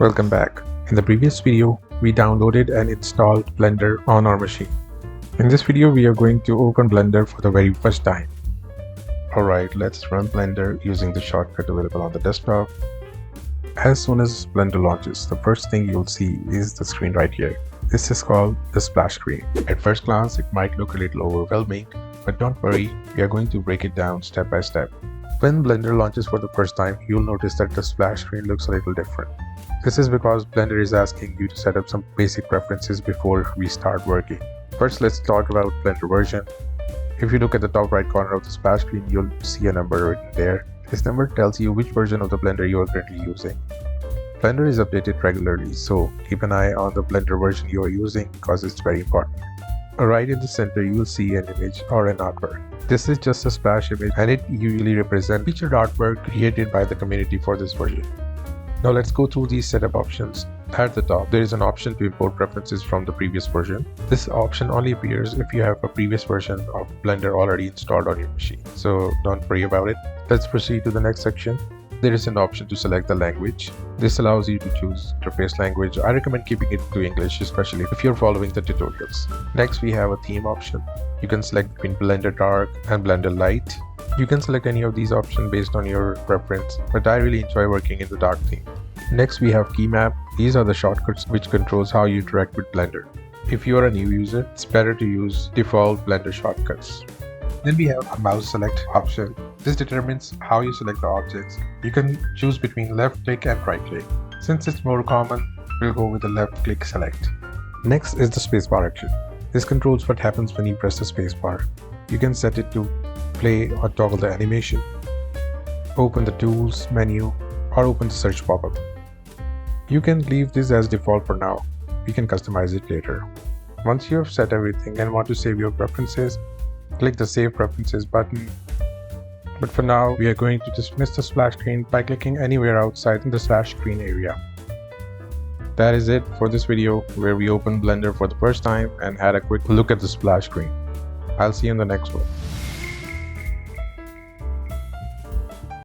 Welcome back. In the previous video, we downloaded and installed Blender on our machine. In this video, we are going to open Blender for the very first time. Alright, let's run Blender using the shortcut available on the desktop. As soon as Blender launches, the first thing you'll see is the screen right here. This is called the splash screen. At first glance, it might look a little overwhelming, but don't worry, we are going to break it down step by step. When Blender launches for the first time, you'll notice that the splash screen looks a little different. This is because Blender is asking you to set up some basic preferences before we start working. First, let's talk about Blender version. If you look at the top right corner of the splash screen, you'll see a number written there. This number tells you which version of the Blender you are currently using. Blender is updated regularly, so keep an eye on the Blender version you are using because it's very important. Right in the center, you will see an image or an artwork. This is just a splash image and it usually represents featured artwork created by the community for this version. Now let's go through these setup options. At the top, there is an option to import preferences from the previous version. This option only appears if you have a previous version of Blender already installed on your machine, so don't worry about it. Let's proceed to the next section. There is an option to select the language. This allows you to choose interface language. I recommend keeping it to English, especially if you're following the tutorials. Next, we have a theme option. You can select between Blender Dark and Blender Light. You can select any of these options based on your preference, but I really enjoy working in the dark theme. Next, we have Key Map. These are the shortcuts which controls how you interact with Blender. If you are a new user, it's better to use default Blender shortcuts. Then we have a mouse select option. This determines how you select the objects. You can choose between left click and right click. Since it's more common, we'll go with the left click select. Next is the spacebar action. This controls what happens when you press the spacebar. You can set it to play or toggle the animation, open the tools menu, or open the search pop-up. You can leave this as default for now. You can customize it later. Once you have set everything and want to save your preferences, click the Save Preferences button. But for now, we are going to dismiss the splash screen by clicking anywhere outside in the splash screen area. That is it for this video where we opened Blender for the first time and had a quick look at the splash screen. I'll see you in the next one.